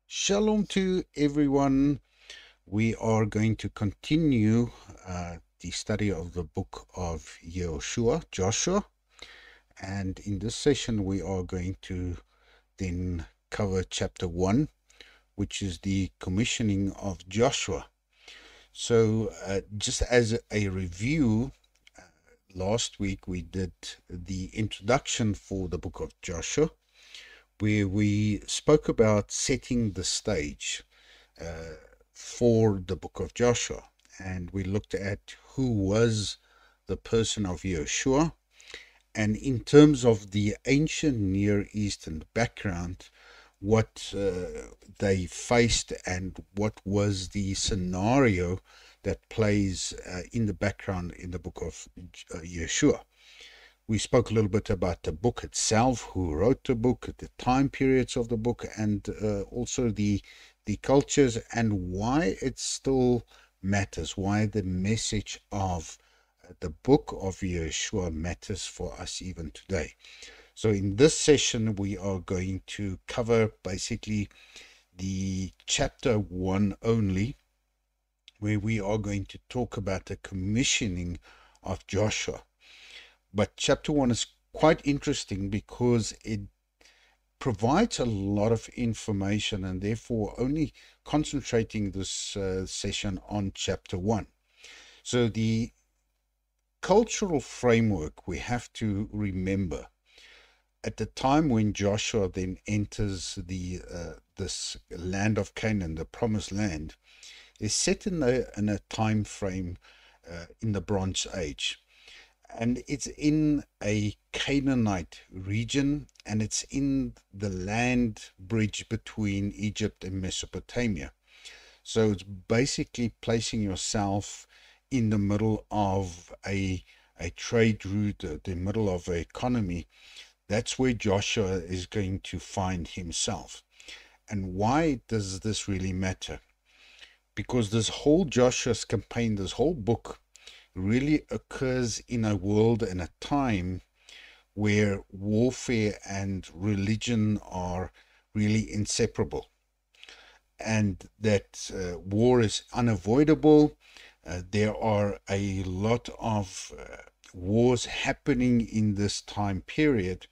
Shalom to everyone. We are going to continue the study of the book of Joshua, and in this session we are going to then cover chapter 1, which is the commissioning of Joshua. So, just as a review, last week we did the introduction for the book of Joshua, where we spoke about setting the stage for the book of Joshua. And we looked at who was the person of Yeshua. And in terms of the ancient Near Eastern background, what they faced and what was the scenario that plays in the background in the book of Yeshua. We spoke a little bit about the book itself, who wrote the book, the time periods of the book, and also the cultures and why it still matters, why the message of the book of Yeshua matters for us even today. So in this session, we are going to cover basically the chapter 1 only, where we are going to talk about the commissioning of Joshua. But chapter 1 is quite interesting because it provides a lot of information, and therefore only concentrating this session on chapter 1. So the cultural framework we have to remember at the time when Joshua then enters the this land of Canaan, the promised land, is set in a time frame in the Bronze Age. And it's in a Canaanite region, and it's in the land bridge between Egypt and Mesopotamia. So it's basically placing yourself in the middle of a trade route, the middle of an economy. That's where Joshua is going to find himself. And why does this really matter? Because this whole Joshua's campaign, this whole book, really occurs in a world and a time where warfare and religion are really inseparable, and that war is unavoidable. There are a lot of wars happening in this time period,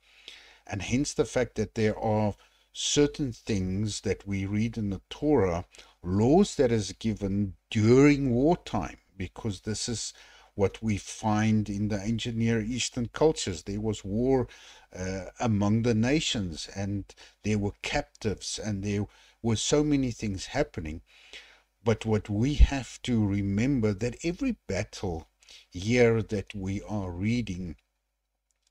and hence the fact that there are certain things that we read in the Torah, laws that is given during wartime, because this is what we find in the ancient Near Eastern cultures. There was war among the nations, and there were captives, and there were so many things happening. But what we have to remember, that every battle here that we are reading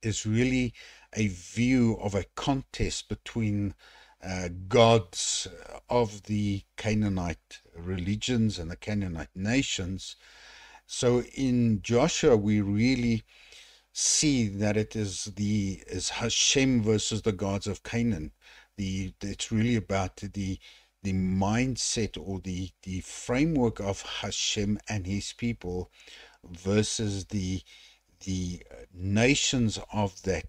is really a view of a contest between gods of the Canaanite religions and the Canaanite nations. So in Joshua, we really see that it is Hashem versus the gods of Canaan. It's really about the mindset or the framework of Hashem and his people versus the nations of that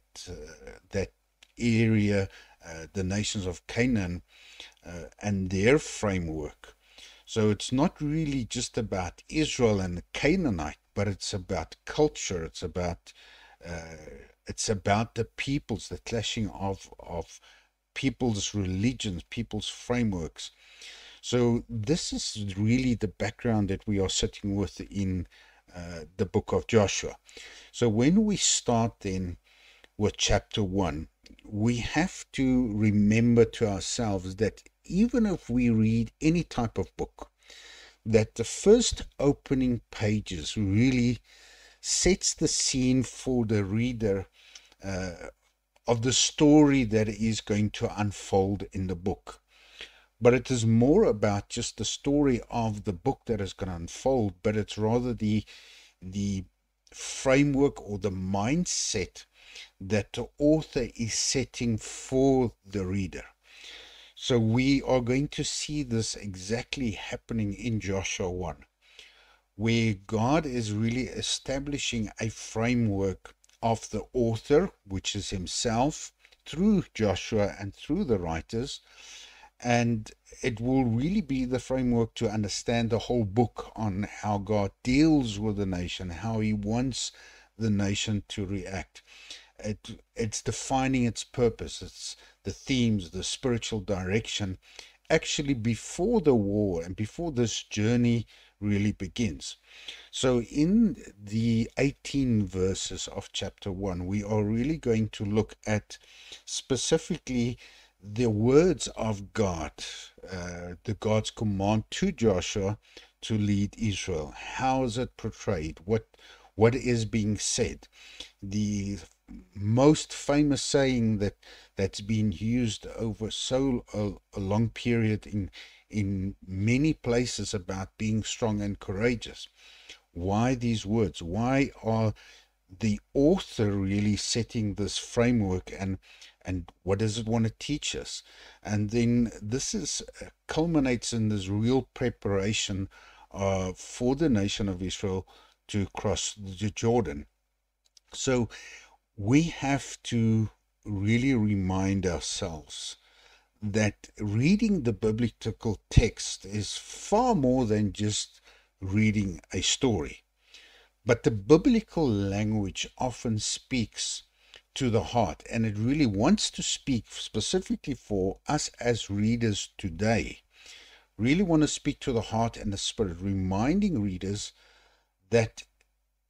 area, the nations of Canaan, and their framework. So it's not really just about Israel and the Canaanite, but it's about culture. It's about the peoples, the clashing of people's religions, people's frameworks. So this is really the background that we are sitting with in the book of Joshua. So when we start then with chapter 1, we have to remember to ourselves that even if we read any type of book, that the first opening pages really sets the scene for the reader of the story that is going to unfold in the book. But it is more about just the story of the book that is going to unfold, but it's rather the framework or the mindset that the author is setting for the reader. So we are going to see this exactly happening in Joshua 1, where God is really establishing a framework of the author, which is himself, through Joshua and through the writers, And it will really be the framework to understand the whole book on how God deals with the nation, how he wants the nation to react. It's defining its purpose, it's the themes, the spiritual direction, actually before the war and before this journey really begins. So in the 18 verses of chapter 1, we are really going to look at specifically the words of God, the God's command to Joshua to lead Israel. How is it portrayed? What is being said? The most famous saying that's been used over a long period in many places about being strong and courageous. Why these words? Why are the author really setting this framework, and what does it want to teach us? And then this is culminates in this real preparation for the nation of Israel to cross the Jordan. So we have to really remind ourselves that reading the biblical text is far more than just reading a story. But the biblical language often speaks to the heart, and it really wants to speak specifically for us as readers today. Really want to speak to the heart and the spirit, reminding readers that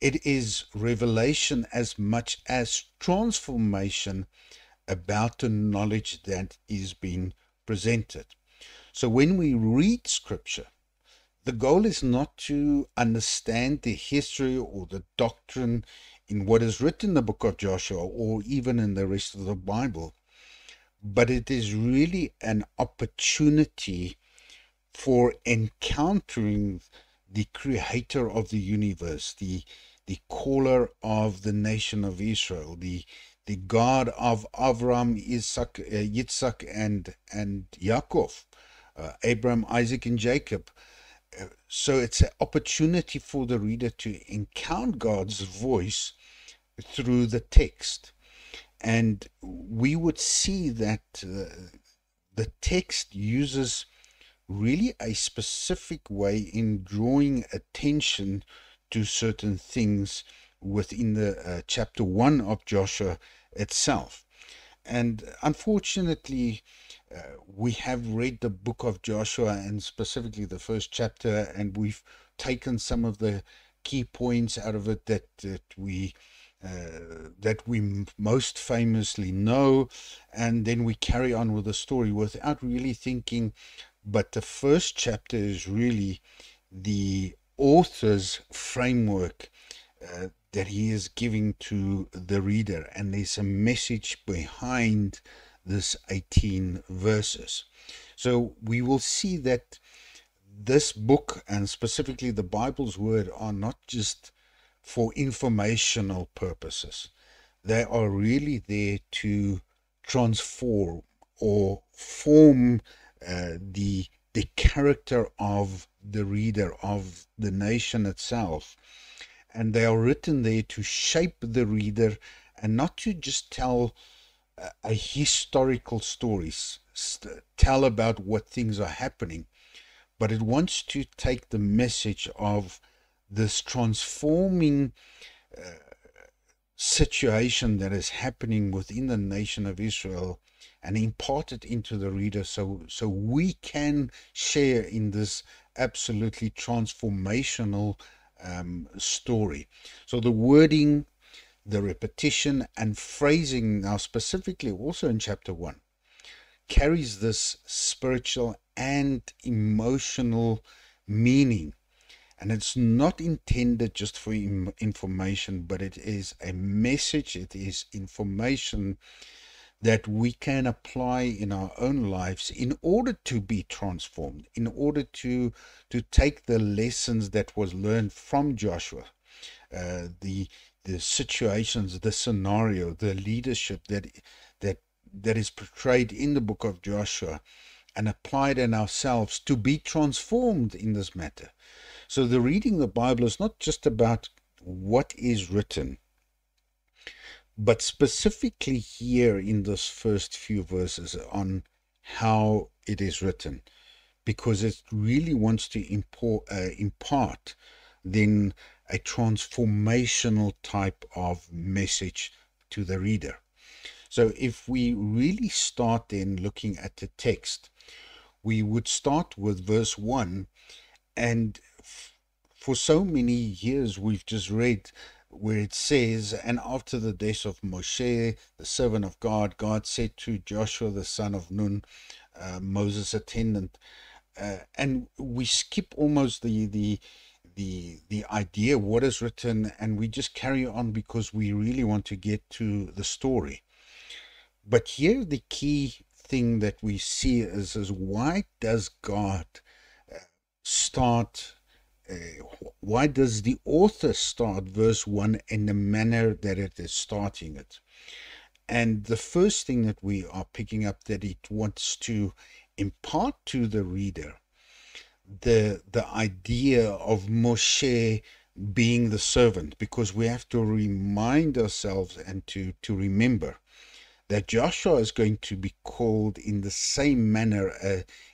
it is revelation as much as transformation about the knowledge that is being presented. So when we read scripture, the goal is not to understand the history or the doctrine in what is written in the book of Joshua or even in the rest of the Bible, but it is really an opportunity for encountering the creator of the universe, the caller of the nation of Israel, the God of Avram, Isaac, Yitzhak, and Yaakov, Abraham, Isaac, and Jacob. So it's an opportunity for the reader to encounter God's voice through the text. And we would see that the text uses really a specific way in drawing attention to certain things within the chapter 1 of Joshua itself. And unfortunately, we have read the book of Joshua, and specifically the first chapter, and we've taken some of the key points out of it that we most famously know, and then we carry on with the story without really thinking. But the first chapter is really the author's framework that he is giving to the reader, and there's a message behind this 18 verses. So we will see that this book, and specifically the Bible's word, are not just for informational purposes. They are really there to transform or form the character of the reader, of the nation itself. And they are written there to shape the reader, and not to just tell a historical stories, tell about what things are happening, but it wants to take the message of this transforming situation that is happening within the nation of Israel and impart it into the reader, so we can share in this absolutely transformational story. So the wording, the repetition and phrasing, now specifically also in chapter 1, carries this spiritual and emotional meaning. And it's not intended just for information, but it is a message, it is information that we can apply in our own lives in order to be transformed, in order to take the lessons that was learned from Joshua, the situations, the scenario, the leadership that is portrayed in the book of Joshua, and applied in ourselves to be transformed in this matter. So the reading the Bible is not just about what is written, but specifically here in this first few verses on how it is written, because it really wants to impart then a transformational type of message to the reader. So if we really start then looking at the text, we would start with verse 1. And for so many years, we've just read where it says, and after the death of Moshe, the servant of God, God said to Joshua, the son of Nun, Moses' attendant, and we skip almost the idea what is written, and we just carry on because we really want to get to the story. But here the key thing that we see is why does God start, why does the author start verse 1 in the manner that it is starting it? And the first thing that we are picking up, that it wants to impart to the reader the idea of Moshe being the servant, because we have to remind ourselves and to remember that Joshua is going to be called in the same manner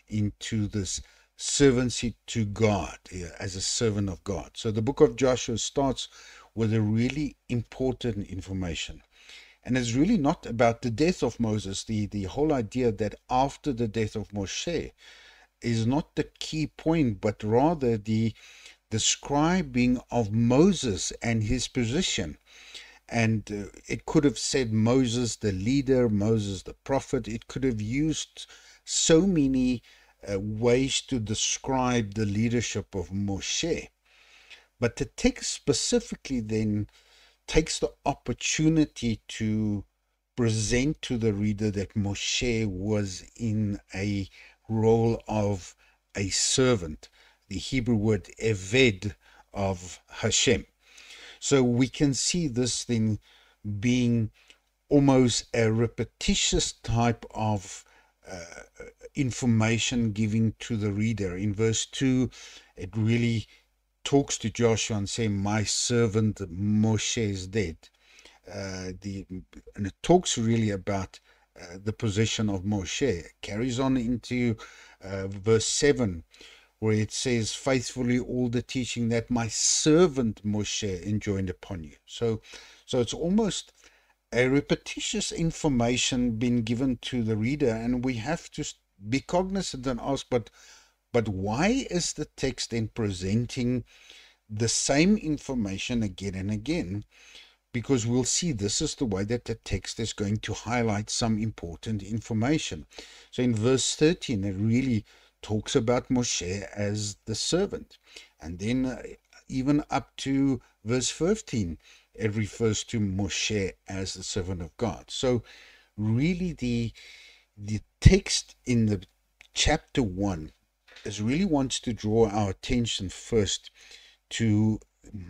into this servancy to God, as a servant of God. So the book of Joshua starts with a really important information. And it's really not about the death of Moses. The whole idea that after the death of Moshe is not the key point, but rather the describing of Moses and his position. And it could have said Moses the leader, Moses the prophet. It could have used so many ways to describe the leadership of Moshe. But the text specifically then takes the opportunity to present to the reader that Moshe was in a role of a servant, the Hebrew word eved of Hashem. So we can see this thing being almost a repetitious type of information giving to the reader. In verse 2, it really talks to Joshua and say, my servant Moshe is dead. And it talks really about the position of Moshe. It carries on into verse 7, where it says, faithfully all the teaching that my servant Moshe enjoined upon you. So it's almost a repetitious information being given to the reader, and we have to be cognizant and ask, but why is the text then presenting the same information again and again? Because we'll see this is the way that the text is going to highlight some important information. So in verse 13, it really talks about Moshe as the servant. And then even up to verse 15, it refers to Moshe as the servant of God. So really the text in the chapter 1 is really wants to draw our attention first to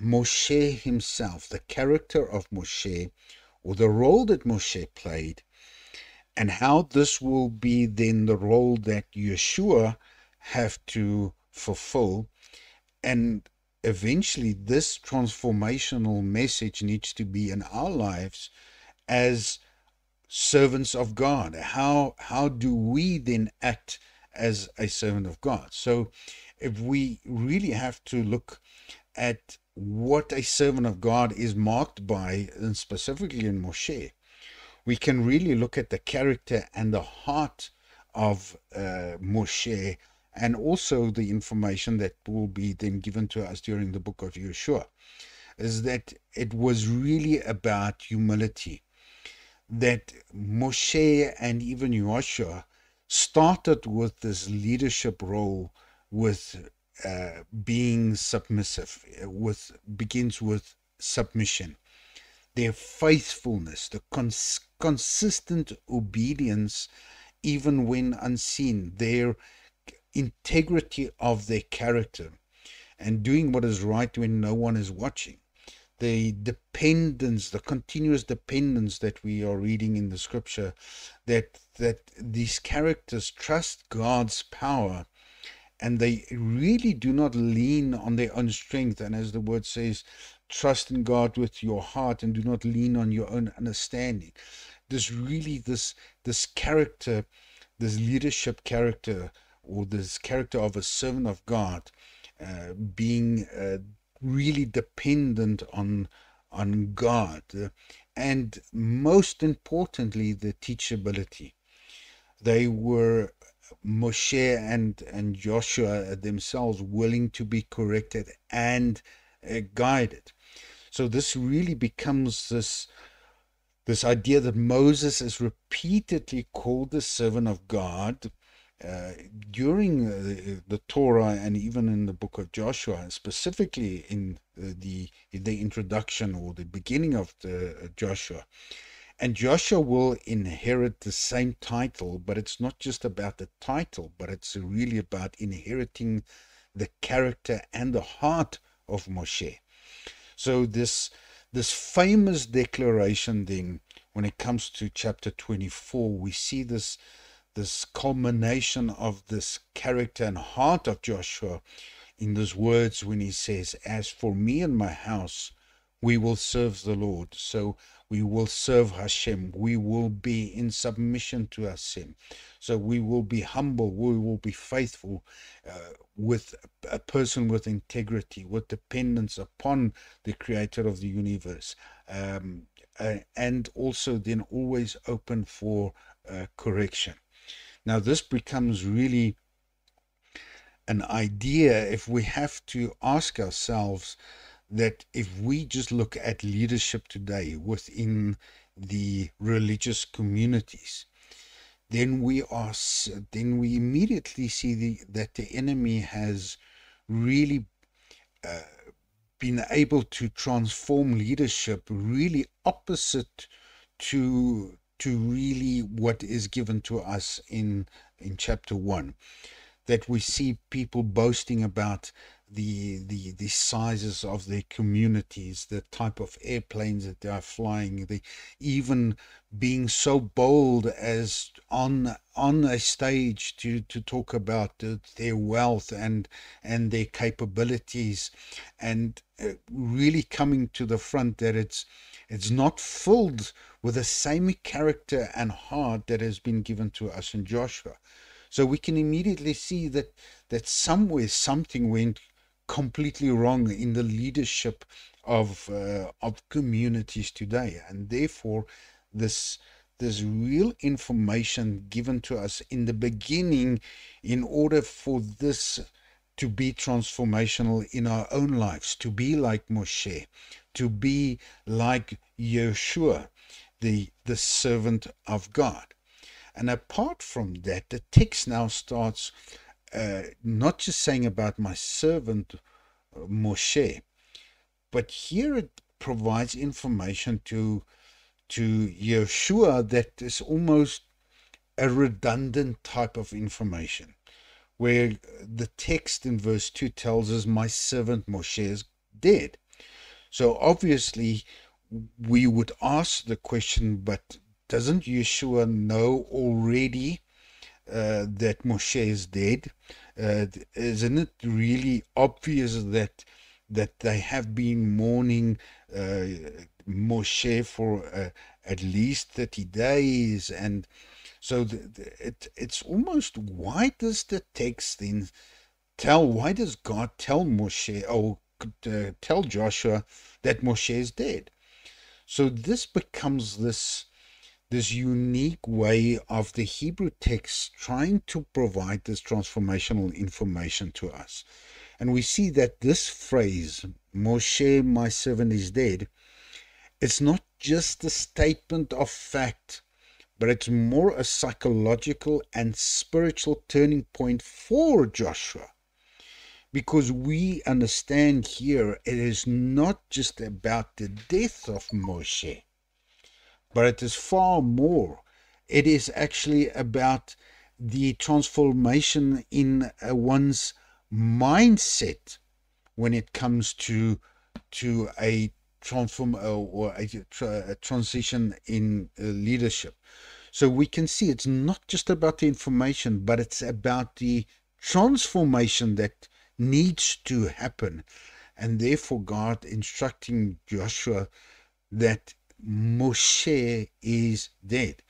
Moshe himself, the character of Moshe, or the role that Moshe played, and how this will be then the role that Yeshua have to fulfill. And eventually this transformational message needs to be in our lives as servants of God. How do we then act as a servant of God? So if we really have to look at what a servant of God is marked by, and specifically in Moshe, we can really look at the character and the heart of Moshe, and also the information that will be then given to us during the book of Yeshua, is that it was really about humility. That Moshe and even Joshua started with this leadership role with being submissive, begins with submission. Their faithfulness, the consistent obedience, even when unseen, their integrity of their character, and doing what is right when no one is watching. The dependence, the continuous dependence that we are reading in the scripture, that these characters trust God's power, and they really do not lean on their own strength. And as the word says, trust in God with your heart and do not lean on your own understanding. There's really this character this leadership character, or this character of a servant of God, being really dependent on God, and most importantly, the teachability. They were, Moshe and Joshua themselves, willing to be corrected and guided. So this really becomes this idea that Moses is repeatedly called the servant of God during the Torah, and even in the book of Joshua, and specifically in the introduction or the beginning of the Joshua. And Joshua will inherit the same title, but it's not just about the title, but it's really about inheriting the character and the heart of Moshe. So this famous declaration, then, when it comes to chapter 24, we see this culmination of this character and heart of Joshua in those words when he says, "As for me and my house, we will serve the Lord." So we will serve Hashem. We will be in submission to Hashem. So we will be humble. We will be faithful, with a person with integrity, with dependence upon the creator of the universe. And also then always open for correction. Now this becomes really an idea, if we have to ask ourselves, that if we just look at leadership today within the religious communities, then we immediately see that the enemy has really been able to transform leadership really opposite to really what is given to us in chapter 1. That we see people boasting about the sizes of their communities, the type of airplanes that they are flying, they even being so bold as on a stage to talk about their wealth and their capabilities, and really coming to the front that it's not filled with the same character and heart that has been given to us in Joshua. So we can immediately see that somewhere something went completely wrong in the leadership of communities today, and therefore this real information given to us in the beginning, in order for this to be transformational in our own lives, to be like Moshe, to be like Yeshua, the servant of God. And apart from that, the text now starts not just saying about my servant Moshe, but here it provides information to Yeshua that is almost a redundant type of information, where the text in verse 2 tells us my servant Moshe is dead. So obviously we would ask the question, but doesn't Yeshua know already that Moshe is dead? Isn't it really obvious that they have been mourning Moshe for at least 30 days? And so it's almost, why does the text then why does God tell Moshe, or tell Joshua, that Moshe is dead? So this becomes this unique way of the Hebrew text trying to provide this transformational information to us. And we see that this phrase, Moshe, my servant, is dead, it's not just a statement of fact, but it's more a psychological and spiritual turning point for Joshua. Because we understand here, it is not just about the death of Moshe, but it is far more. It is actually about the transformation in one's mindset when it comes to a transform or a transition in leadership. So we can see it's not just about the information, but it's about the transformation that needs to happen. And therefore God instructing Joshua that Moshe is dead.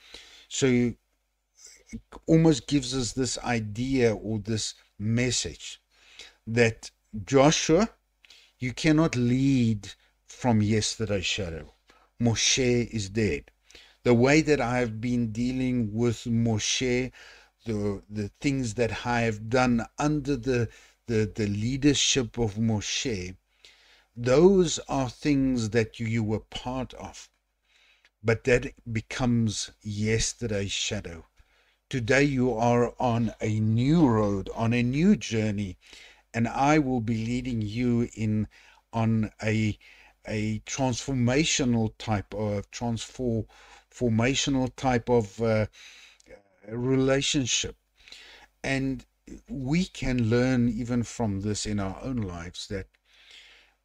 So almost gives us this idea or this message that Joshua, you cannot lead from yesterday's shadow. Moshe is dead. The way that I have been dealing with Moshe, the things that I have done under the leadership of Moshe, those are things that you were part of. But that becomes yesterday's shadow. Today you are on a new road, on a new journey, and I will be leading you on a transformational type of relationship. And we can learn even from this in our own lives, that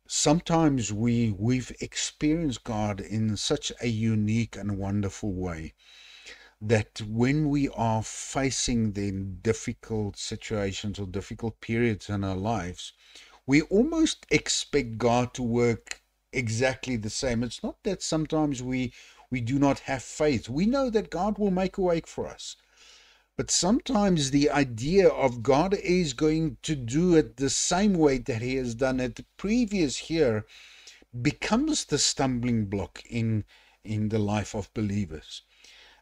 sometimes we've experienced God in such a unique and wonderful way, that when we are facing the difficult situations or difficult periods in our lives, we almost expect God to work exactly the same. It's not that sometimes we do not have faith. We know that God will make a way for us. But sometimes the idea of God is going to do it the same way that he has done it the previous year becomes the stumbling block in the life of believers,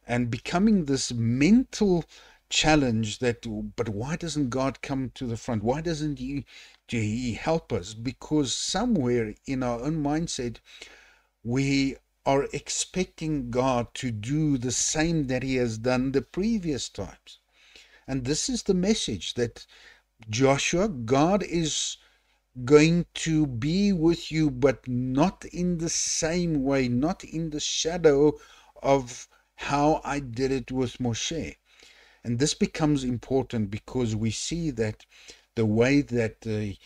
and becoming this mental challenge that, but why doesn't God come to the front? Why doesn't he help us? Because somewhere in our own mindset, we are expecting God to do the same that he has done the previous times. And this is the message that Joshua, God is going to be with you, but not in the same way, not in the shadow of how I did it with Moshe. And this becomes important because we see that the way that the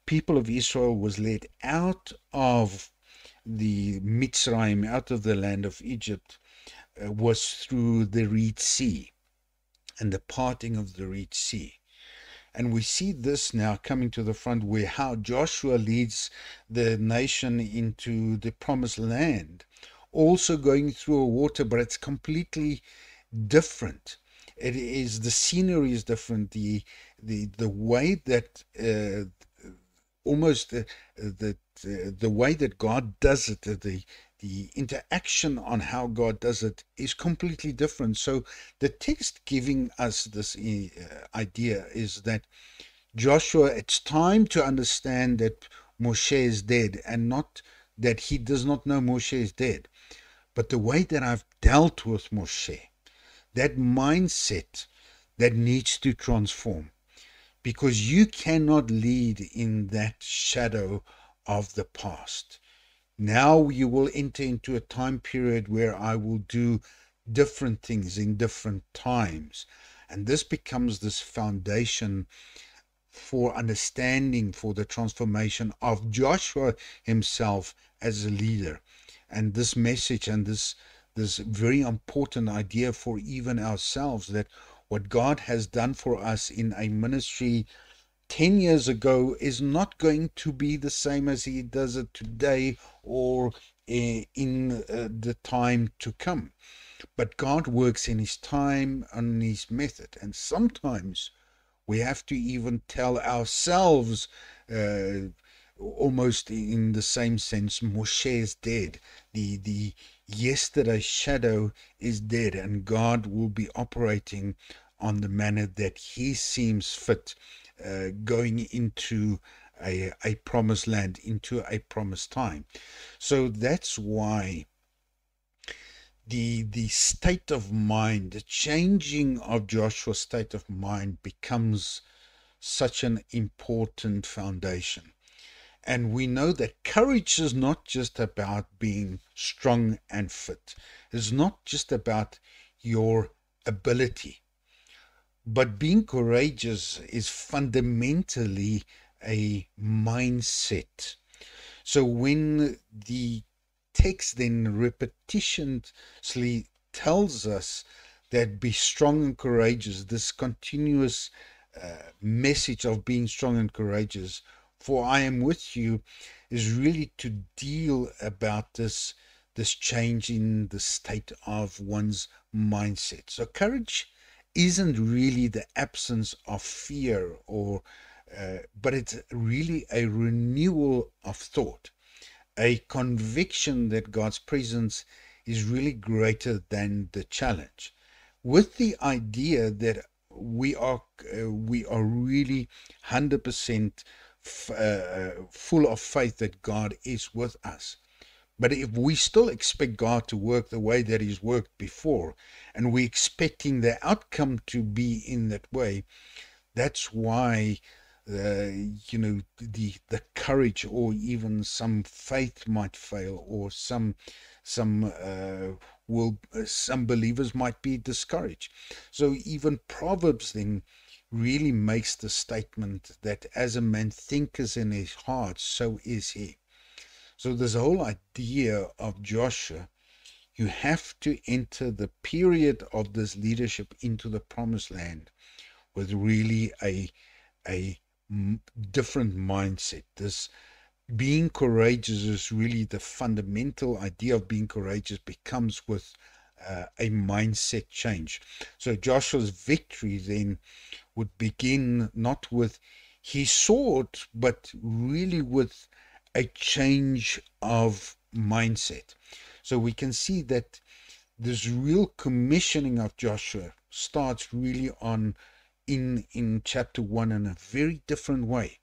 people of Israel was led out of the Mitzrayim, out of the land of Egypt, was through the Red Sea and the parting of the Red Sea. And we see this now coming to the front, where how Joshua leads the nation into the promised land, also going through a water, but it's completely different. It is, the scenery is different. The way that almost the way that God does it, the interaction on how God does it is completely different. So the text giving us this idea is that Joshua, it's time to understand that Moshe is dead, and not that he does not know Moshe is dead, but the way that I've dealt with Moshe, that mindset that needs to transform, because you cannot lead in that shadow of the past. Now you will enter into a time period where I will do different things in different times. And this becomes this foundation for understanding, for the transformation of Joshua himself as a leader. And this message and this very important idea for even ourselves, that what God has done for us in a ministry 10 years ago is not going to be the same as he does it today or in the time to come. But God works in his time and his method. And sometimes we have to even tell ourselves, almost in the same sense, Moshe is dead. The yesterday's shadow is dead, and God will be operating on the manner that he seems fit, going into a promised land, into a promised time. So that's why the state of mind, the changing of Joshua's state of mind becomes such an important foundation. And we know that courage is not just about being strong and fit. It's not just about your ability. But being courageous is fundamentally a mindset. So when the text then repetitiously tells us that be strong and courageous, this continuous message of being strong and courageous, for I am with you, is really to deal about this change in the state of one's mindset. So courage isn't really the absence of fear, or but it's really a renewal of thought, a conviction that God's presence is really greater than the challenge, with the idea that we are really 100% full of faith that God is with us. But if we still expect God to work the way that He's worked before, and we're expecting the outcome to be in that way, that's why the courage, or even some faith, might fail, or some believers might be discouraged. So even Proverbs then really makes the statement that as a man thinketh in his heart, so is he. So this whole idea of Joshua, you have to enter the period of this leadership into the promised land with really a different mindset. This being courageous is really the fundamental idea of being courageous, becomes with a mindset change. So Joshua's victory then would begin not with his sword, but really with a change of mindset. So we can see that this real commissioning of Joshua starts really on in chapter 1 in a very different way.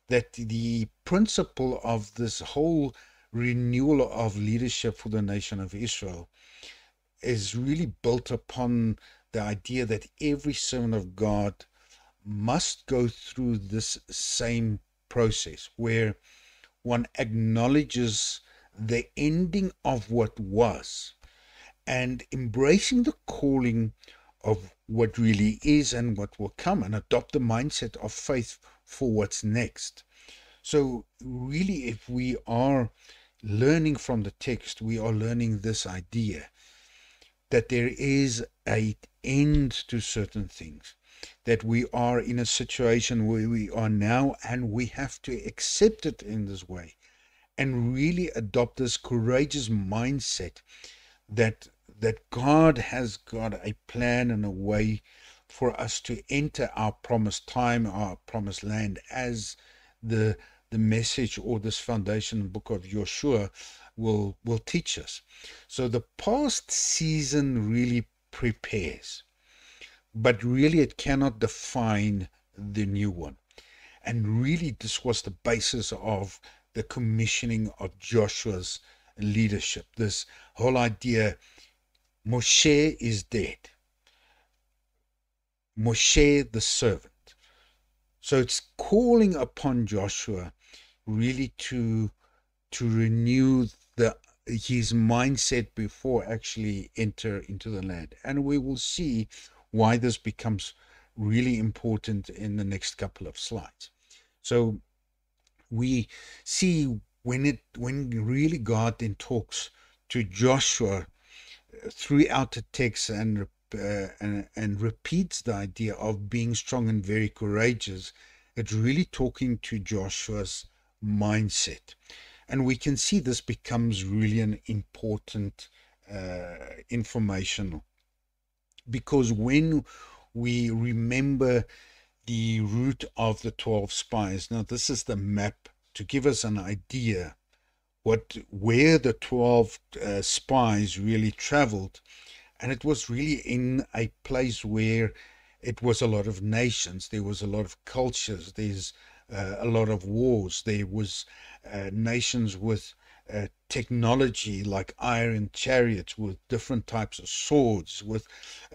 That the principle of this whole renewal of leadership for the nation of Israel is really built upon the idea that every servant of God must go through this same process, where one acknowledges the ending of what was and embracing the calling of what really is and what will come, and adopt the mindset of faith for what's next. So really, if we are learning from the text, we are learning this idea that there is an end to certain things, that we are in a situation where we are now, and we have to accept it in this way and really adopt this courageous mindset that God has got a plan and a way for us to enter our promised time, our promised land, as the message, or this foundation book of Joshua will teach us. So the past season really prepares, but really it cannot define the new one. And really this was the basis of the commissioning of Joshua's leadership. This whole idea, Moshe is dead. Moshe the servant. So it's calling upon Joshua really to renew his mindset before actually enter into the land. And we will see why this becomes really important in the next couple of slides. So we see when really God then talks to Joshua throughout the text, and repeats the idea of being strong and very courageous, it's really talking to Joshua's mindset. And we can see this becomes really an important information, because when we remember the route of the 12 spies, now this is the map to give us an idea where the 12 spies really traveled. And it was really in a place where it was a lot of nations, there was a lot of cultures, there's a lot of wars, there was nations with technology like iron chariots, with different types of swords,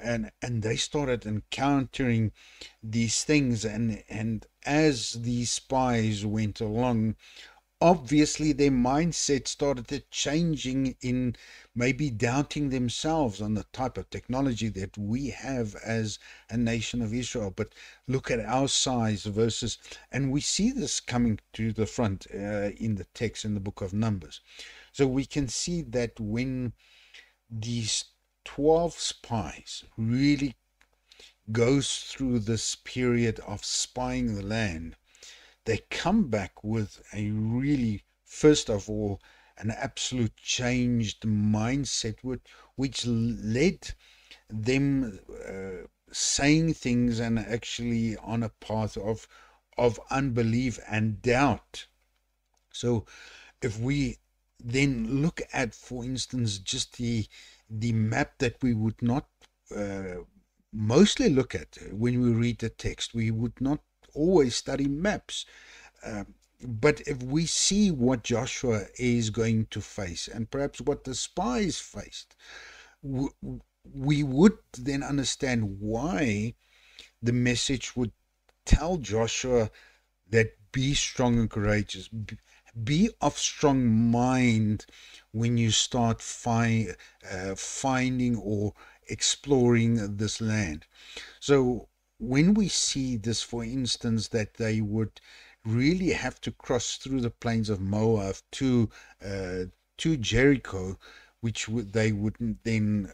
and they started encountering these things, and as these spies went along, obviously their mindset started changing, in maybe doubting themselves on the type of technology that we have as a nation of Israel. But look at our size versus, and we see this coming to the front in the text in the book of Numbers. So we can see that when these 12 spies really goes through this period of spying the land, they come back with a really, first of all, an absolute changed mindset, which led them saying things and actually on a path of unbelief and doubt. So if we then look at, for instance, just the map that we would not uh, mostly look at when we read the text, we would not always study maps. But if we see what Joshua is going to face, and perhaps what the spies faced, we would then understand why the message would tell Joshua that be strong and courageous, be of strong mind when you start finding or exploring this land. So when we see this, for instance, that they would really have to cross through the plains of Moab to Jericho, which they would then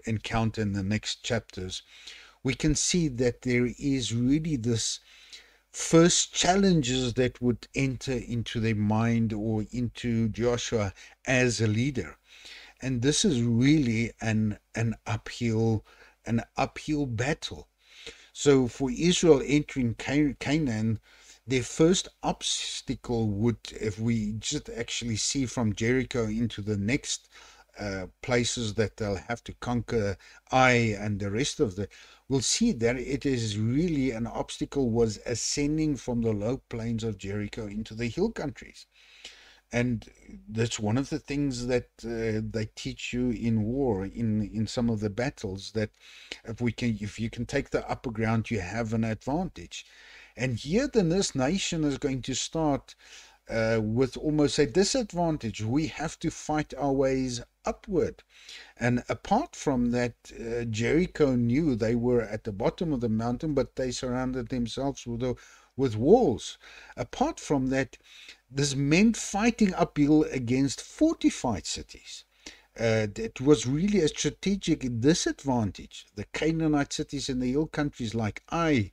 encounter in the next chapters, we can see that there is really this first challenges that would enter into their mind or into Joshua as a leader. And this is really an uphill battle. So for Israel entering Canaan, their first obstacle would, if we just actually see from Jericho into the next places that they'll have to conquer, Ai and the rest of the, we'll see that it is really an obstacle was ascending from the low plains of Jericho into the hill countries. And that's one of the things that they teach you in war, in some of the battles, that if you can take the upper ground, you have an advantage. And here this nation is going to start with almost a disadvantage. We have to fight our ways upward. And apart from that, Jericho knew they were at the bottom of the mountain, but they surrounded themselves with walls. Apart from that, this meant fighting uphill against fortified cities. It was really a strategic disadvantage. The Canaanite cities in the hill countries like Ai,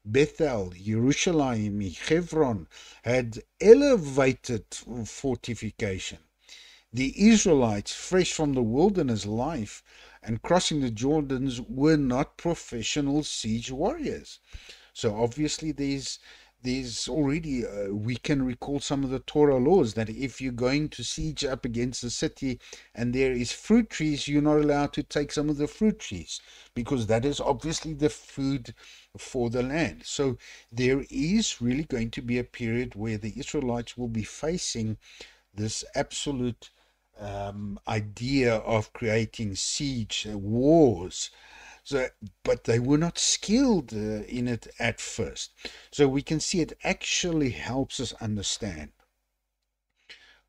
Bethel, Jerusalem, Hebron had elevated fortification. The Israelites, fresh from the wilderness life and crossing the Jordans, were not professional siege warriors. So obviously there's already we can recall some of the Torah laws that if you're going to siege up against the city and there is fruit trees, you're not allowed to take some of the fruit trees, because that is obviously the food for the land. So there is really going to be a period where the Israelites will be facing this absolute idea of creating siege wars. So, but they were not skilled in it at first. So we can see it actually helps us understand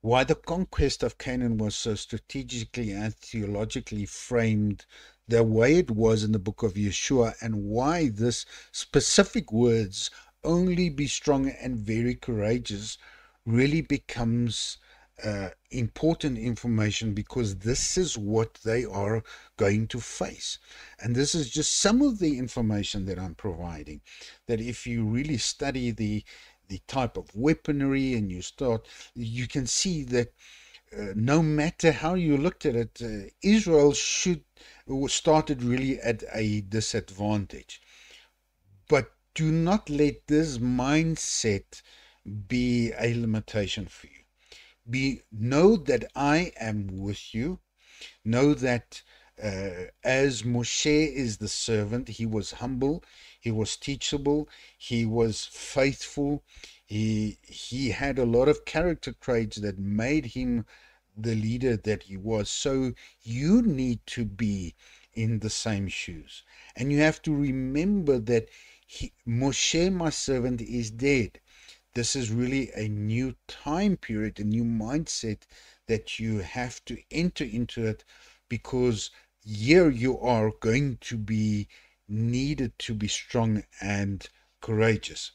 why the conquest of Canaan was so strategically and theologically framed the way it was in the book of Yeshua, and why this specific words, only be strong and very courageous, really becomes important information, because this is what they are going to face. And this is just some of the information that I'm providing, that if you really study the type of weaponry and you can see that no matter how you looked at it, Israel started really at a disadvantage. But do not let this mindset be a limitation for you. Know that I am with you. Know that as Moshe is the servant, he was humble, he was teachable, he was faithful, he had a lot of character traits that made him the leader that he was. So you need to be in the same shoes, and you have to remember that Moshe, my servant, is dead. This is really a new time period, a new mindset that you have to enter into it, because here you are going to be needed to be strong and courageous.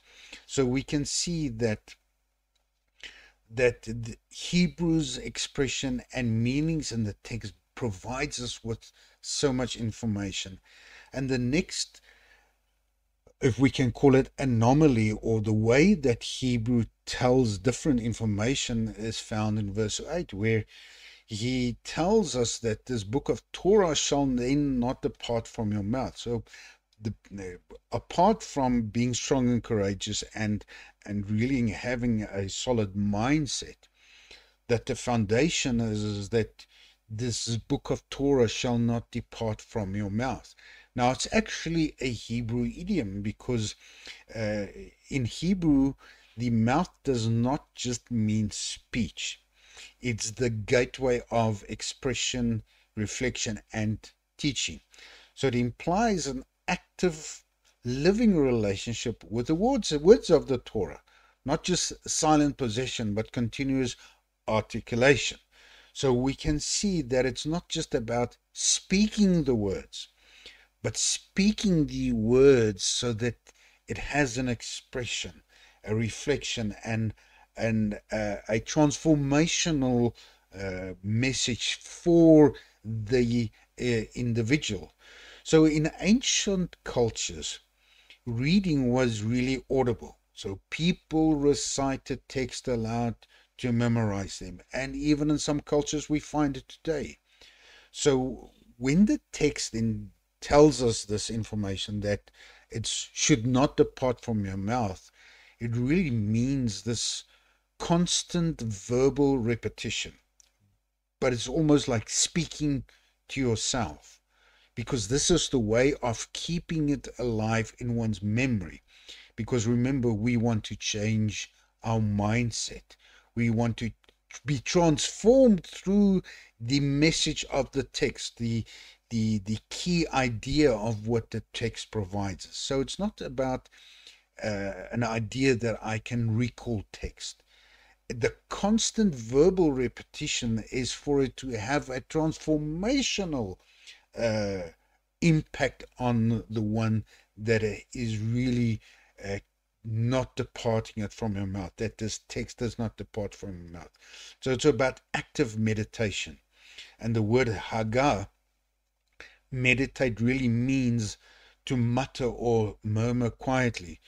So we can see that the Hebrew's expression and meanings in the text provides us with so much information. And the next, if we can call it, anomaly, or the way that Hebrew tells different information, is found in verse 8, where he tells us that this book of Torah shall then not depart from your mouth. So apart from being strong and courageous and really having a solid mindset, that the foundation is that this book of Torah shall not depart from your mouth. Now, it's actually a Hebrew idiom because in Hebrew, the mouth does not just mean speech. It's the gateway of expression, reflection, and teaching. So it implies an active, living relationship with the words of the Torah, not just silent possession, but continuous articulation. So we can see that it's not just about speaking the words, but speaking the words so that it has an expression, a reflection, and a transformational message for the individual. So in ancient cultures, reading was really audible. So people recited text aloud to memorize them. And even in some cultures, we find it today. So when the text then tells us this information that it should not depart from your mouth, it really means this constant verbal repetition. But it's almost like speaking to yourself, because this is the way of keeping it alive in one's memory. Because remember, we want to change our mindset. We want to be transformed through the message of the text, the key idea of what the text provides us. So it's not about an idea that I can recall text. The constant verbal repetition is for it to have a transformational impact on the one that is really not departing it from your mouth, that this text does not depart from your mouth. So it's about active meditation. And the word Haggah, meditate, really means to mutter or murmur quietly.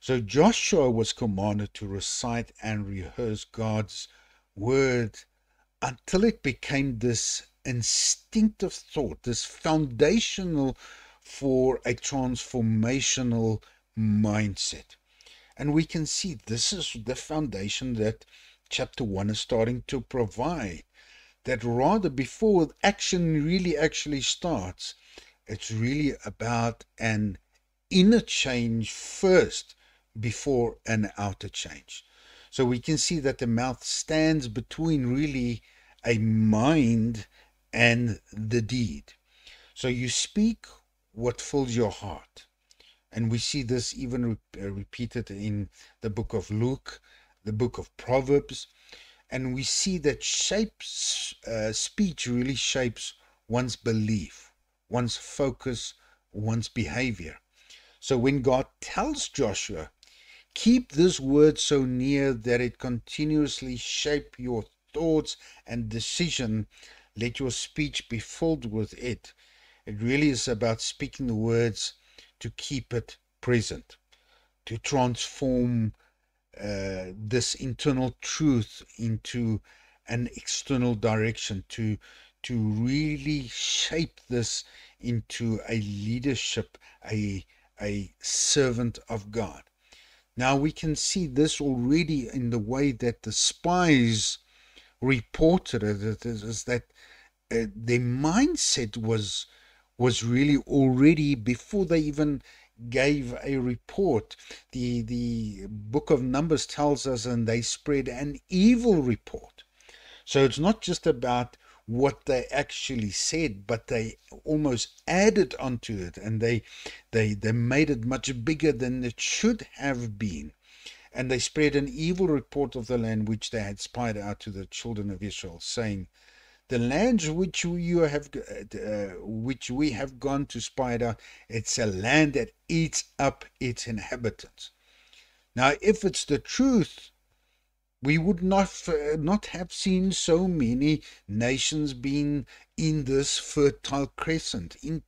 So Joshua was commanded to recite and rehearse God's word until it became this instinctive thought, this foundational for a transformational mindset. And we can see this is the foundation that chapter 1 is starting to provide. That rather, before action really actually starts, it's really about an inner change first before an outer change. So we can see that the mouth stands between really a mind and the deed. So you speak what fills your heart. And we see this even repeated in the book of Luke, the book of Proverbs. And we see that speech really shapes one's belief, one's focus, one's behavior. So when God tells Joshua, keep this word so near that it continuously shape your thoughts and decision, let your speech be filled with it. It really is about speaking the words to keep it present, to transform this internal truth into an external direction, to really shape this into a leadership, a servant of God. Now we can see this already in the way that the spies reported it, is that their mindset was really already, before they even gave a report. The book of Numbers tells us, and they spread an evil report. So it's not just about what they actually said, but they almost added onto it, and they made it much bigger than it should have been. And they spread an evil report of the land which they had spied out to the children of Israel, saying, the lands which we have gone to spy it out, it's a land that eats up its inhabitants. Now, if it's the truth, we would not have seen so many nations being in this fertile crescent, in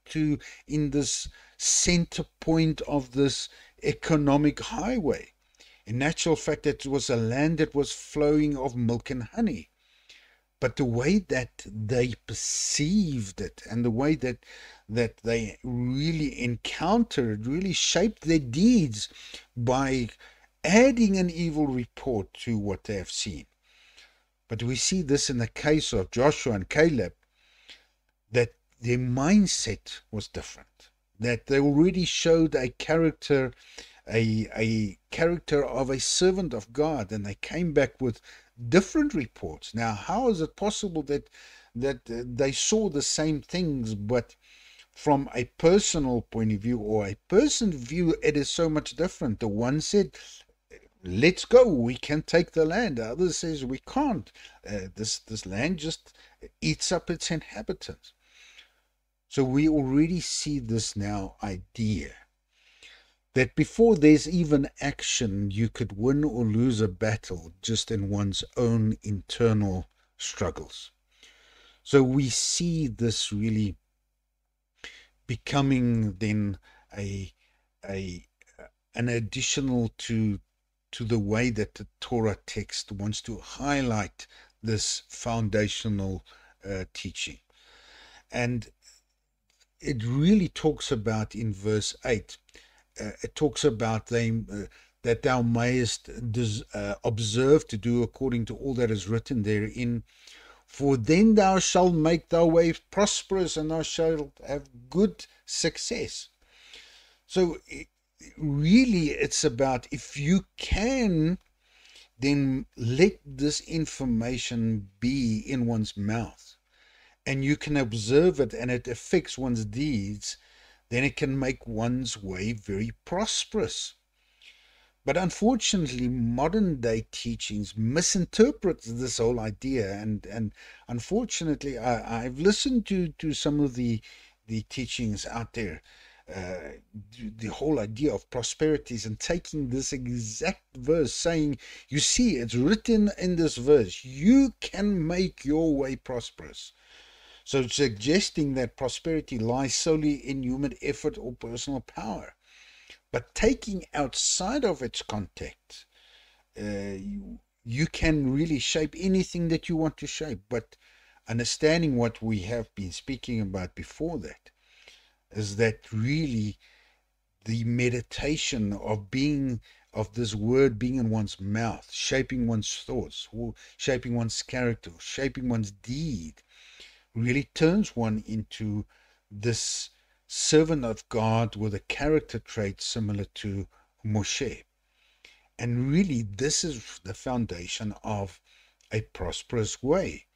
this center point of this economic highway. In actual fact, it was a land that was flowing of milk and honey. but the way that they perceived it and the way that they really encountered really shaped their deeds by adding an evil report to what they have seen. But we see this in the case of Joshua and Caleb, that their mindset was different, that they already showed a character of a servant of God, and they came back with different reports. Now, how is it possible that they saw the same things, but from a personal point of view or a person's view, it is so much different? The one said, let's go, we can take the land. The other says, we can't. This land just eats up its inhabitants. So we already see this now idea that before there's even action, you could win or lose a battle just in one's own internal struggles. So we see this really becoming then an additional to the way that the Torah text wants to highlight this foundational teaching. And it really talks about in verse 8, it talks about that thou mayest observe to do according to all that is written therein. For then thou shalt make thy way prosperous, and thou shalt have good success. So really it's about, if you can, then let this information be in one's mouth, and you can observe it, and it affects one's deeds, then it can make one's way very prosperous. But unfortunately, modern day teachings misinterpret this whole idea, and unfortunately, I've listened to some of the teachings out there, the whole idea of prosperities, and taking this exact verse, saying, you see, it's written in this verse, you can make your way prosperous. So suggesting that prosperity lies solely in human effort or personal power. But taking outside of its context, you can really shape anything that you want to shape. But understanding what we have been speaking about before that is that really the meditation of this word being in one's mouth, shaping one's thoughts, shaping one's character, shaping one's deed, really turns one into this servant of God with a character trait similar to Moshe. And really, this is the foundation of a prosperous way.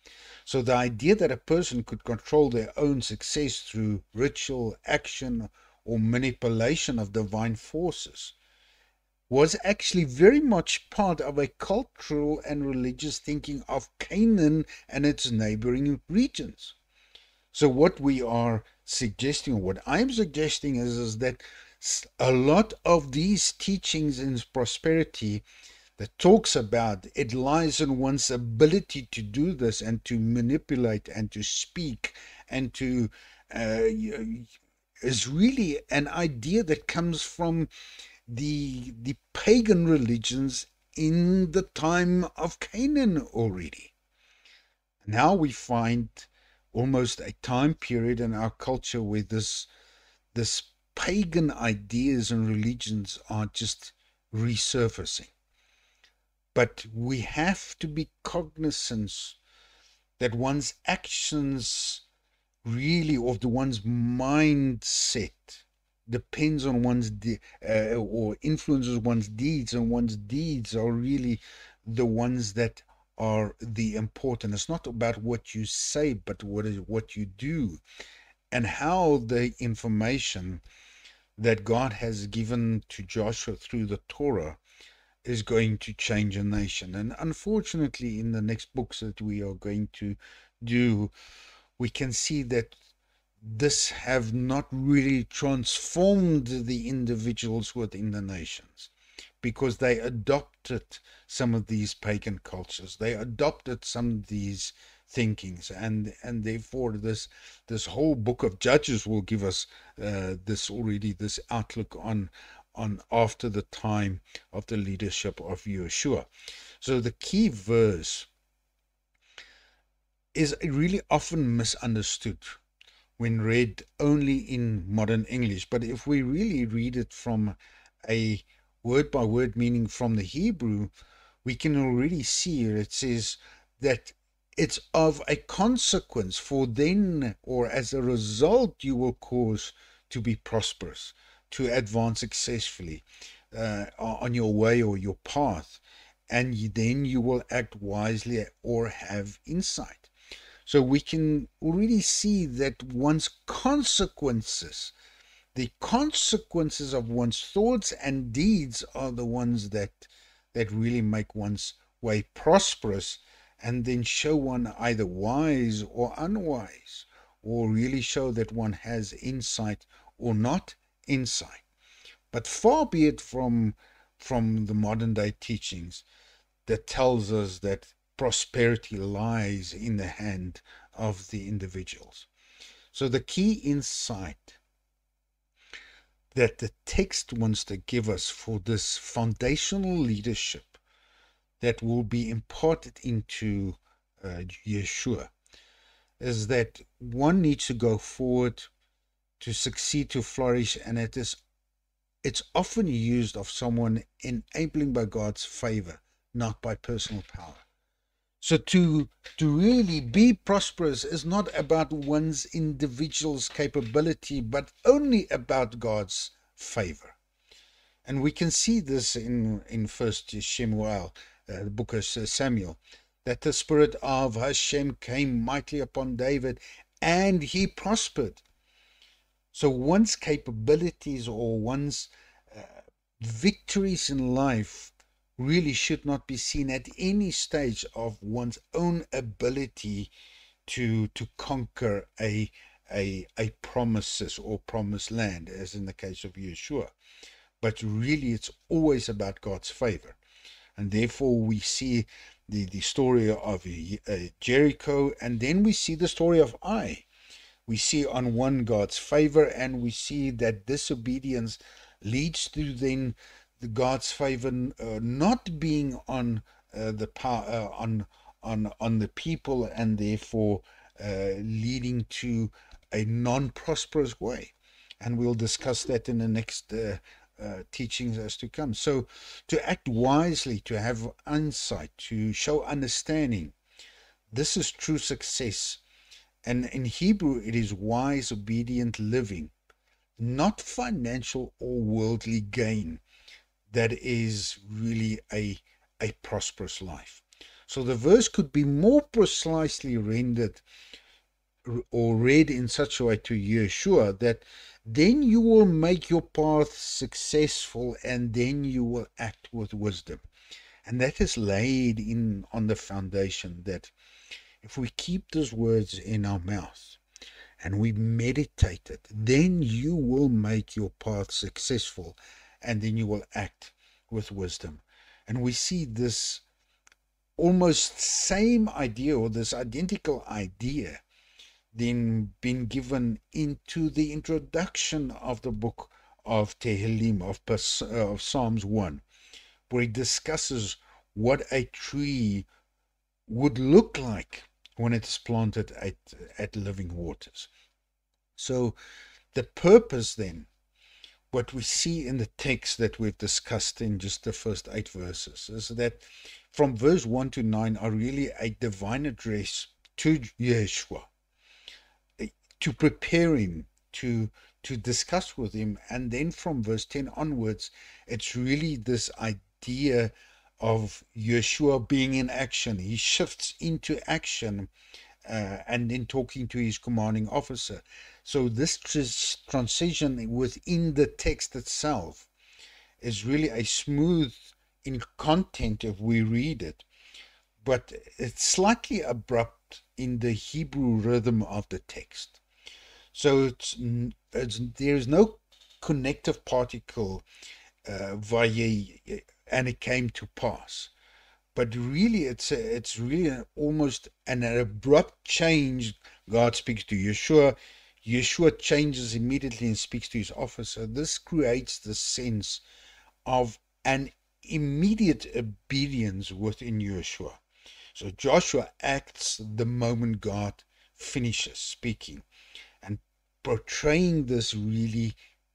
So the idea that a person could control their own success through ritual, action, or manipulation of divine forces was actually very much part of a cultural and religious thinking of Canaan and its neighboring regions. So what we are suggesting, or what I'm suggesting, is that a lot of these teachings in prosperity that talks about it lies in one's ability to do this and to manipulate and to speak and to is really an idea that comes from the pagan religions in the time of Canaan already. Now we find almost a time period in our culture where this pagan ideas and religions are just resurfacing. But we have to be cognizant that one's actions really, or the one's mindset, depends on one's or influences one's deeds, and one's deeds are really the ones that are the important. It's not about what you say, but what you do, and how the information that God has given to Joshua through the Torah is going to change a nation. And unfortunately, in the next books that we are going to do, we can see that this have not really transformed the individuals within the nations, because they adopted some of these pagan cultures, they adopted some of these thinkings, and therefore this whole book of Judges will give us this outlook on after the time of the leadership of Yeshua. So the key verse is really often misunderstood when read only in modern English. But if we really read it from a word by word meaning from the Hebrew, we can already see here it says that it's of a consequence, for then or as a result you will cause to be prosperous, to advance successfully on your way or your path, and then you will act wisely or have insight. So we can already see that the consequences of one's thoughts and deeds are the ones that really make one's way prosperous, and then show one either wise or unwise, or really show that one has insight or not insight. But far be it from the modern day teachings that tells us that prosperity lies in the hand of the individuals. So the key insight that the text wants to give us for this foundational leadership that will be imparted into Yeshua is that one needs to go forward to succeed, to flourish, and it's often used of someone enabling by God's favor, not by personal power. So to really be prosperous is not about one's individual's capability, but only about God's favor. And we can see this in First Shemuel, the book of Samuel, that the Spirit of Hashem came mightily upon David, and he prospered. So one's capabilities or one's victories in life really should not be seen at any stage of one's own ability to conquer a promises or promised land, as in the case of Yeshua. But really it's always about God's favor. And therefore we see the story of Jericho, and then we see the story of Ai. We see on one God's favor, and we see that disobedience leads to then the God's favor not being on the power on the people, and therefore leading to a non-prosperous way. And we'll discuss that in the next teachings as to come. So to act wisely, to have insight, to show understanding, this is true success. And in Hebrew, it is wise, obedient living, not financial or worldly gain, that is really a prosperous life. So the verse could be more precisely rendered or read in such a way to Yeshua that then you will make your path successful, and then you will act with wisdom. And that is laid in on the foundation that if we keep those words in our mouth and we meditate it, then you will make your path successful, and then you will act with wisdom. And we see this almost same idea, or this identical idea, then been given into the introduction of the book of Tehillim, of Psalms 1, where he discusses what a tree would look like when it's planted at living waters. So the purpose then, what we see in the text that we've discussed in just the first 8 verses, is that from verse 1 to 9 are really a divine address to Yeshua, to prepare him, to discuss with him. And then from verse 10 onwards, it's really this idea of Yeshua being in action. He shifts into action, and then talking to his commanding officer. So this transition within the text itself is really a smooth in content if we read it, but it's slightly abrupt in the Hebrew rhythm of the text. So there's no connective particle via and it came to pass. But really, it's really almost an abrupt change. God speaks to Yeshua. Yeshua changes immediately and speaks to his officer. This creates the sense of an immediate obedience within Yeshua, So Joshua acts the moment God finishes speaking, and portraying this really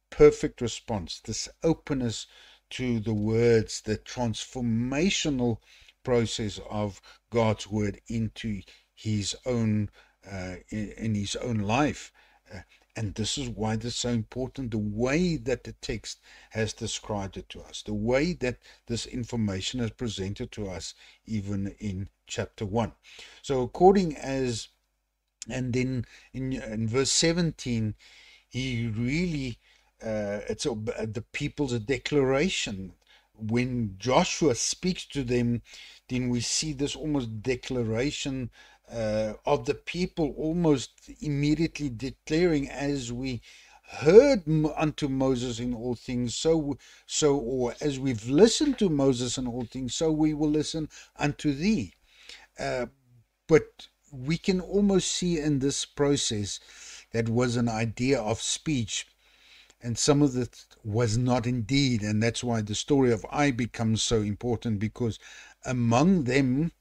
perfect response, this openness to the words, the transformational process of God's word into his own in his own life. And this is why this is so important, the way that the text has described it to us, the way that this information is presented to us, even in chapter 1. So according as, and then in verse 17, he really, it's the people's declaration. When Joshua speaks to them, then we see this almost declaration of the people, almost immediately declaring, as we heard unto Moses in all things, or as we've listened to Moses in all things, so we will listen unto thee. But we can almost see in this process that was an idea of speech, and some of it was not indeed. And that's why the story of Ai becomes so important, because among them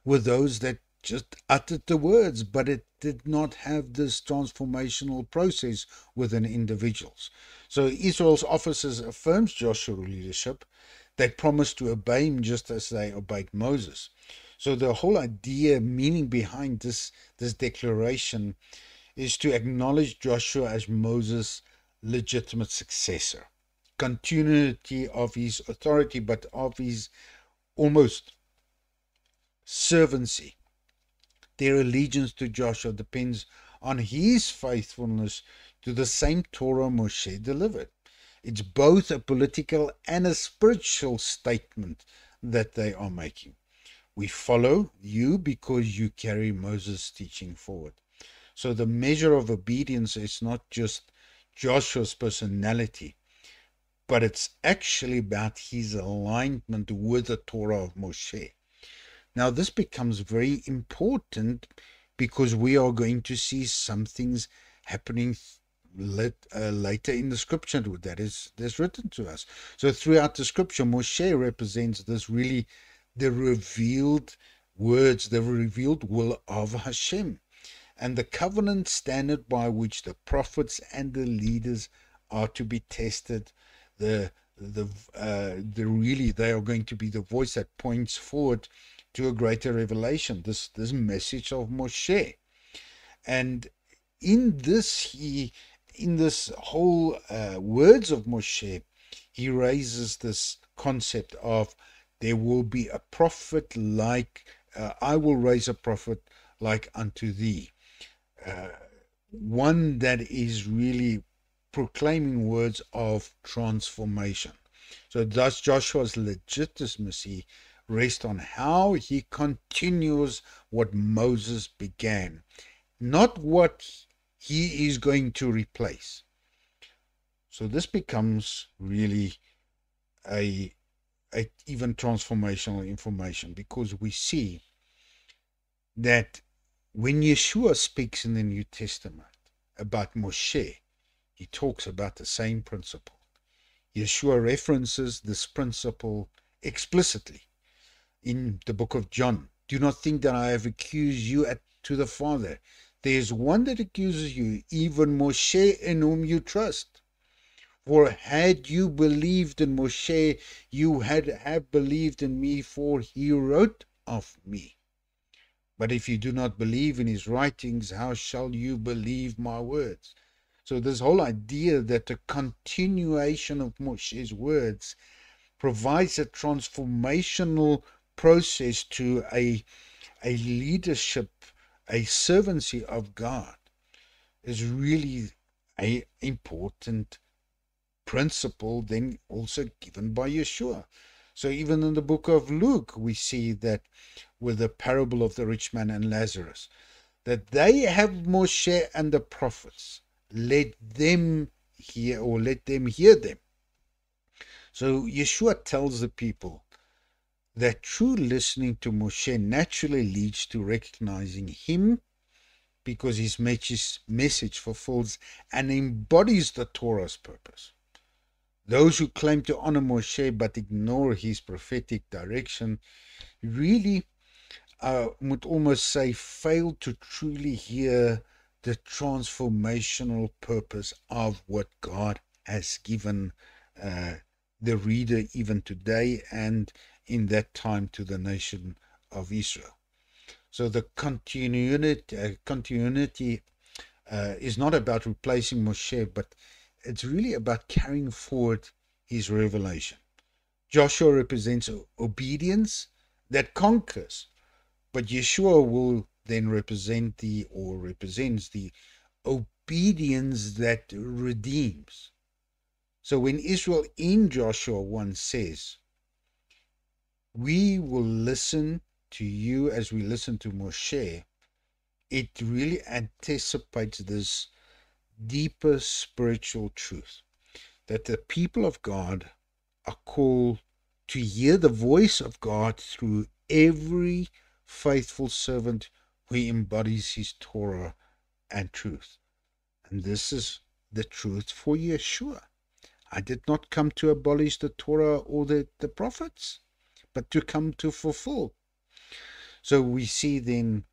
were those that just uttered the words, but it did not have this transformational process within individuals. So Israel's officers affirms Joshua's leadership. They promised to obey him just as they obeyed Moses. So the whole idea, meaning behind this declaration, is to acknowledge Joshua as Moses' legitimate successor. Continuity of his authority, but of his almost servancy. Their allegiance to Joshua depends on his faithfulness to the same Torah Moshe delivered. It's both a political and a spiritual statement that they are making. We follow you because you carry Moses' teaching forward. So the measure of obedience is not just Joshua's personality, but it's actually about his alignment with the Torah of Moshe. Now this becomes very important because we are going to see some things happening later in the scripture that's written to us. So throughout the scripture, Moshe represents this really the revealed words, the revealed will of Hashem, and the covenant standard by which the prophets and the leaders are to be tested. Really, they are going to be the voice that points forward to a greater revelation, this message of Moshe. And in this whole words of Moshe, he raises this concept of there will be a prophet like, I will raise a prophet like unto thee. One that is really proclaiming words of transformation. So thus Joshua's legitimacy rests on how he continues what Moses began, not what he is going to replace. So this becomes really a even transformational information, because we see that when Yeshua speaks in the New Testament about Moshe, he talks about the same principle. Yeshua references this principle explicitly in the book of John. Do not think that I have accused you to the Father. There is one that accuses you, even Moshe, in whom you trust. For had you believed in Moshe, you have believed in me, for he wrote of me. But if you do not believe in his writings, how shall you believe my words? So this whole idea that the continuation of Moshe's words provides a transformational process to a leadership, a servancy of God, is really an important principle then also given by Yeshua. So even in the book of Luke, we see that with the parable of the rich man and Lazarus, that they have Moshe and the prophets. Let them hear them. So Yeshua tells the people that true listening to Moshe naturally leads to recognizing him, because his message fulfills and embodies the Torah's purpose. Those who claim to honor Moshe but ignore his prophetic direction really I would almost say, fail to truly hear the transformational purpose of what God has given uh, the reader even today and in that time to the nation of Israel. So the continuity is not about replacing Moshe, but it's really about carrying forward his revelation. Joshua represents obedience that conquers, but Yeshua will then represents the obedience that redeems. So when Israel in Joshua 1 says, we will listen to you as we listen to Moshe, it really anticipates this deeper spiritual truth that the people of God are called to hear the voice of God through every faithful servant who embodies his Torah and truth. And this is the truth for Yeshua. I did not come to abolish the Torah or the prophets, but to come to fulfill. So we see then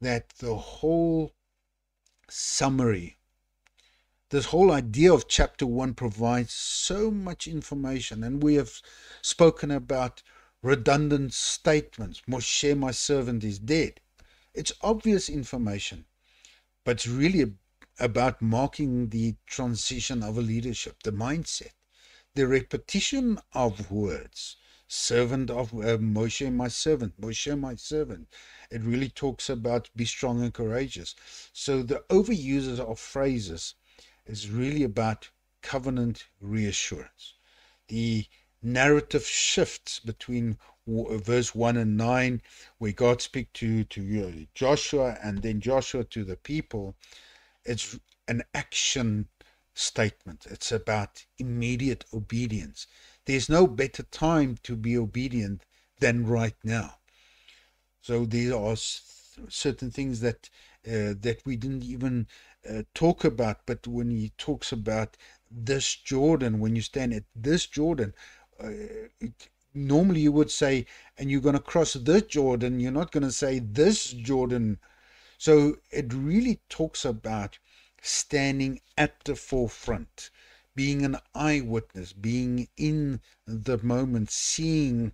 that the whole summary, this whole idea of chapter 1 provides so much information, and we have spoken about redundant statements. Moshe, my servant, is dead. It's obvious information, but it's really about marking the transition of a leadership, the mindset, the repetition of words. Servant of Moshe, my servant, Moshe, my servant. It really talks about be strong and courageous. So the overuses of phrases is really about covenant reassurance. The narrative shifts between verse 1 and 9, where God speaks to Joshua and then Joshua to the people. It's an action statement. It's about immediate obedience. There's no better time to be obedient than right now. So there are certain things that we didn't even talk about, but when he talks about this Jordan, when you stand at this Jordan, normally you would say, and you're going to cross this Jordan, you're not going to say this Jordan. So it really talks about standing at the forefront, being an eyewitness, being in the moment, seeing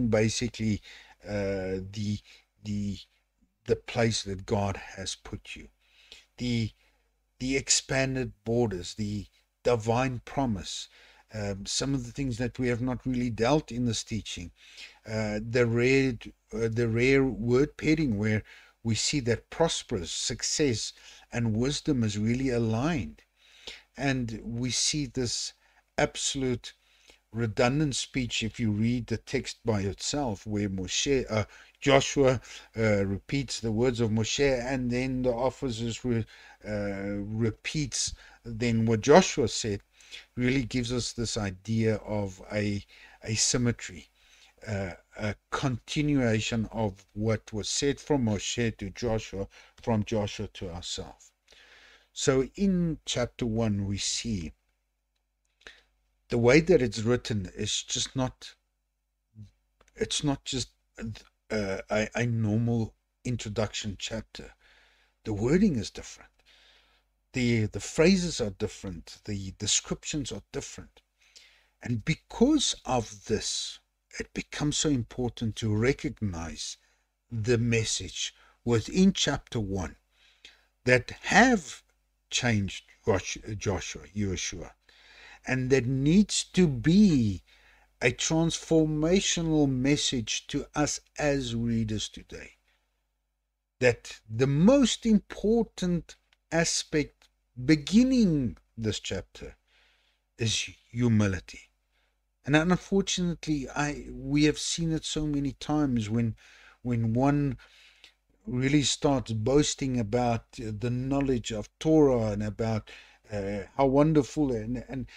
basically the place that God has put you, the expanded borders, the divine promise, some of the things that we have not really dealt in this teaching, the rare word pairing where we see that prosperous success and wisdom is really aligned, and we see this absolute redundant speech if you read the text by itself, where Joshua repeats the words of Moshe, and then the officers repeats then what Joshua said. Really gives us this idea of a symmetry, a continuation of what was said from Moshe to Joshua, from Joshua to ourselves. So in chapter 1 we see the way that it's written is just not, it's not just a normal introduction chapter. The wording is different. The phrases are different. The descriptions are different. And because of this, it becomes so important to recognize the message within chapter 1 that have changed Joshua, Yeshua, and that needs to be a transformational message to us as readers today. That the most important aspect beginning this chapter is humility. And unfortunately, we have seen it so many times when one really starts boasting about the knowledge of Torah and about how wonderful, and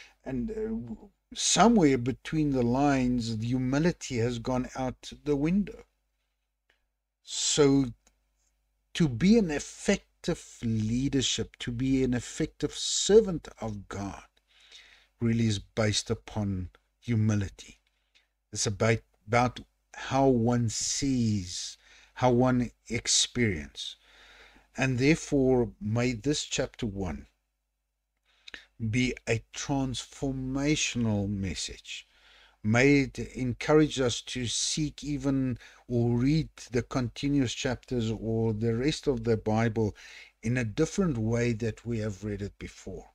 somewhere between the lines, the humility has gone out the window. So to be an effective leadership, to be an effective servant of God, really is based upon humility. It's about how one sees, how one experiences. And therefore, may this chapter 1 be a transformational message. May it encourage us to seek even or read the continuous chapters or the rest of the Bible in a different way that we have read it before.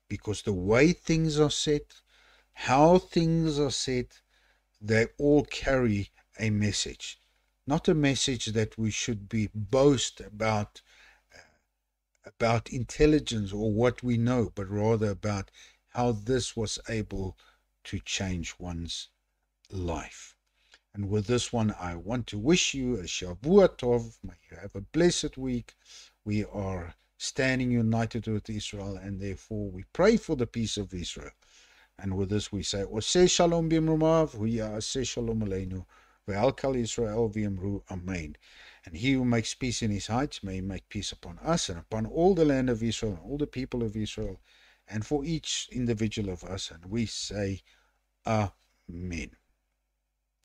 Because the way things are said, how things are said, they all carry a message. Not a message that we should be boast about intelligence or what we know, but rather about how this was able to change one's life. And with this one, I want to wish you a Shavua Tov. May you have a blessed week. We are standing united with Israel, and therefore we pray for the peace of Israel. And with this we say, Oseh Shalom Bimrumav, Huya Aseh Shalom Aleinu, Ve'al Kal Israel V'yamru Amen. And he who makes peace in his heights, may he make peace upon us and upon all the land of Israel and all the people of Israel, and for each individual of us. And we say, Amen.